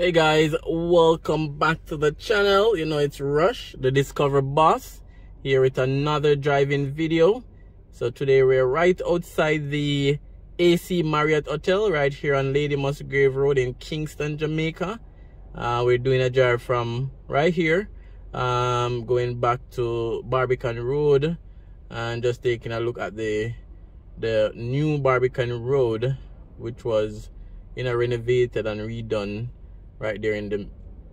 Hey guys, welcome back to the channel. You know, it's Rush, the Discover Boss, here with another driving video. So today we're right outside the AC Marriott Hotel right here on Lady Musgrave Road in Kingston, Jamaica. We're doing a drive from right here, going back to Barbican Road and just taking a look at the new Barbican Road, which was renovated and redone right there in the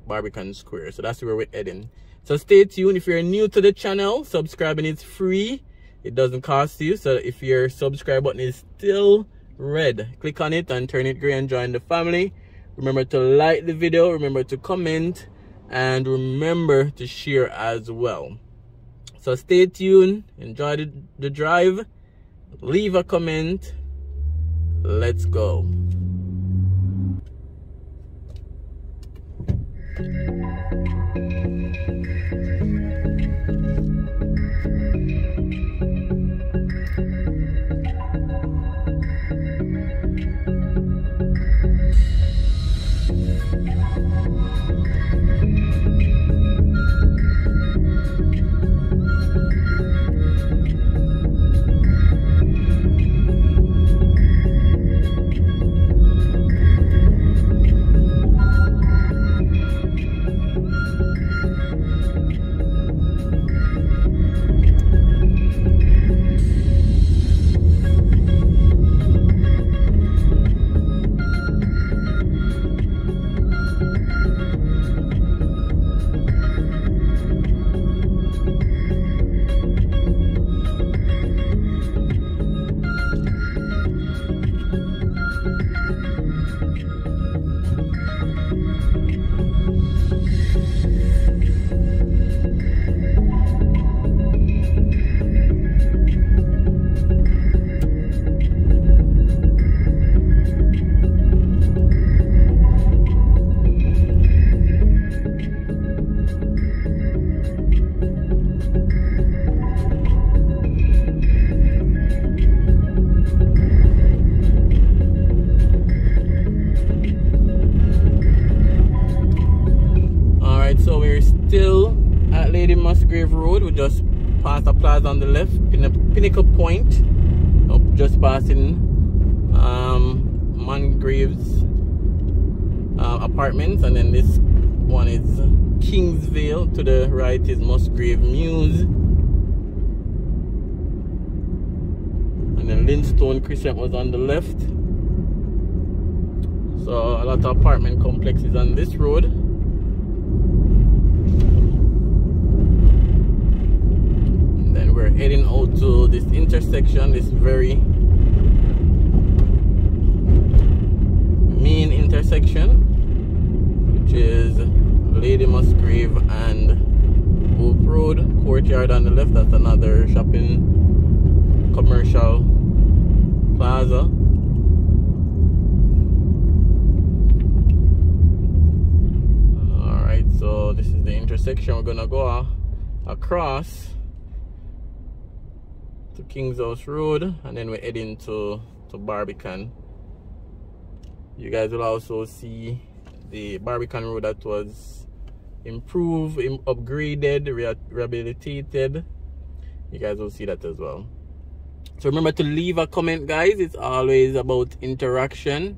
Barbican Square. So that's where we're heading. So stay tuned. If you're new to the channel, subscribing is free. It doesn't cost you. So if your subscribe button is still red, click on it and turn it gray and join the family. Remember to like the video, remember to comment, and remember to share as well. So stay tuned, enjoy the drive, leave a comment. Let's go. So we're still at Lady Musgrave Road. We just passed a plaza on the left, Pinnacle Point, just passing Musgrave's apartments, and then this one is Kingsvale. To the right is Musgrave Mews, and then Linstone Crescent was on the left. So a lot of apartment complexes on this road. We're heading out to this intersection, this very main intersection, which is Lady Musgrave and Hope Road. Courtyard on the left, that's another shopping commercial plaza. Alright, so this is the intersection. We're gonna go across to King's House Road, and then we're heading to Barbican. You guys will also see the Barbican Road that was improved, upgraded, rehabilitated. You guys will see that as well. So remember to leave a comment, guys. It's always about interaction.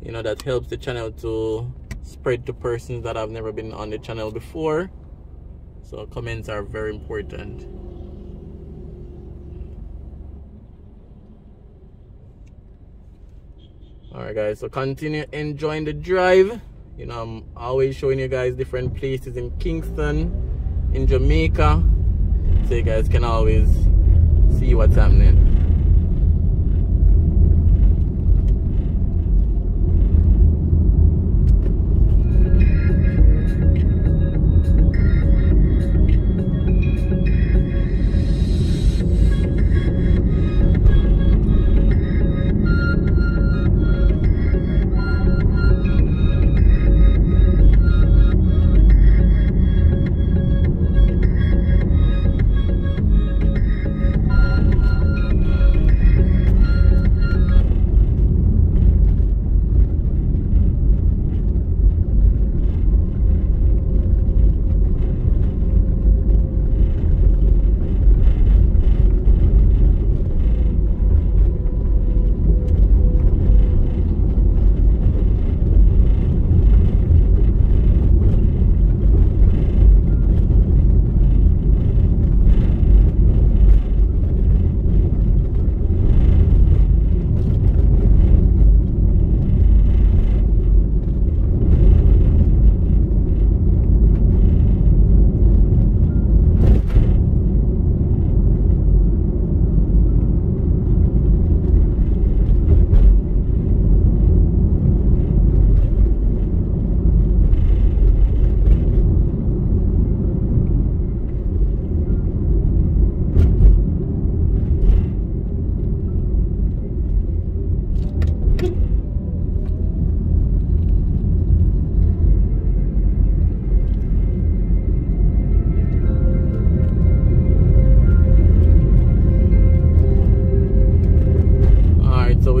You know, that helps the channel to spread to persons that have never been on the channel before. So comments are very important. Alright guys, so continue enjoying the drive. You know, I'm always showing you guys different places in Kingston, in Jamaica, so you guys can always see what's happening.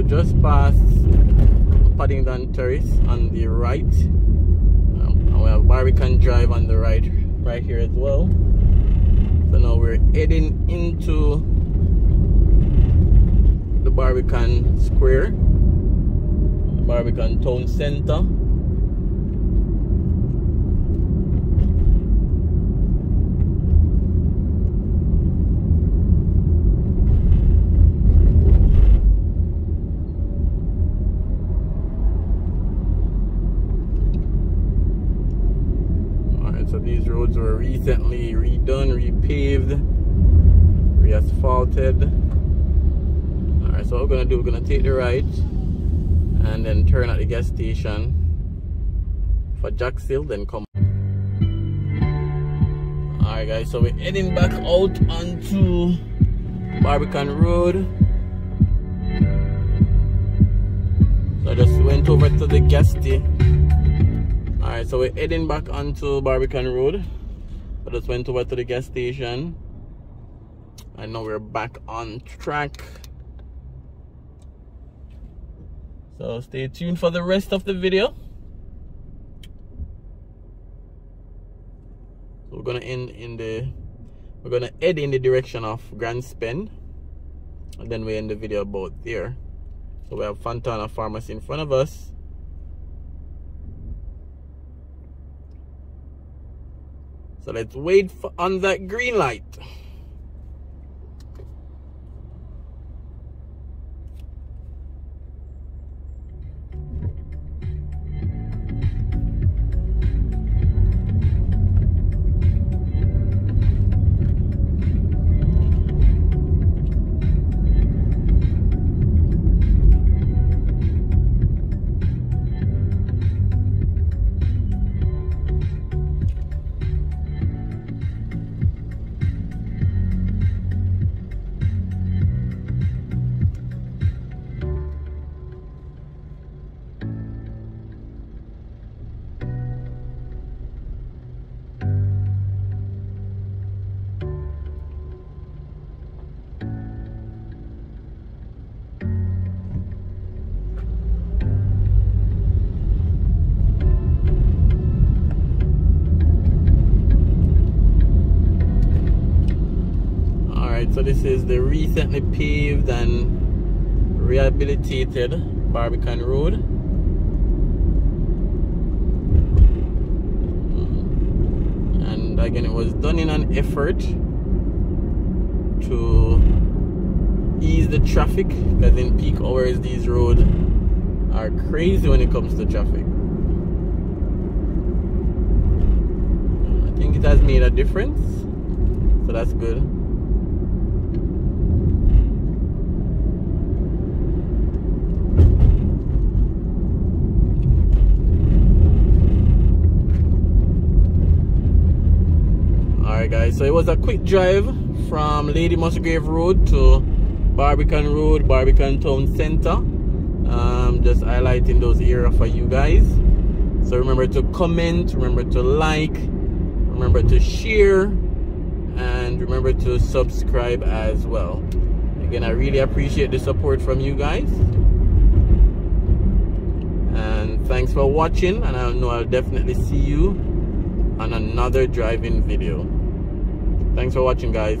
we just passed Paddington Terrace on the right, and we have Barbican Drive on the right here as well. So now we're heading into the Barbican Square, Barbican Town Center. So these roads were recently redone, repaved, re-asphalted. Alright, so what we're gonna do, we're gonna take the right and then turn at the gas station for Jackshill, then come. Alright guys, so we're heading back out onto Barbican Road. So I just went over to the gas station. Alright, so we're heading back onto Barbican Road. I just went over to the gas station, and now we're back on track. So stay tuned for the rest of the video. So we're gonna head in the direction of Grand Spend, and then we end the video about there. So we have Fontana Pharmacy in front of us. So let's wait on that green light. So this is the recently paved and rehabilitated Barbican Road. And again, it was done in an effort to ease the traffic, because in peak hours these roads are crazy when it comes to traffic. I think it has made a difference, so that's good. Alright guys, so it was a quick drive from Lady Musgrave Road to Barbican Road, Barbican Town Center. Just highlighting those areas for you guys. So remember to comment, remember to like, remember to share, and remember to subscribe as well. Again, I really appreciate the support from you guys. And thanks for watching, and I know I'll definitely see you on another driving video. Thanks for watching, guys.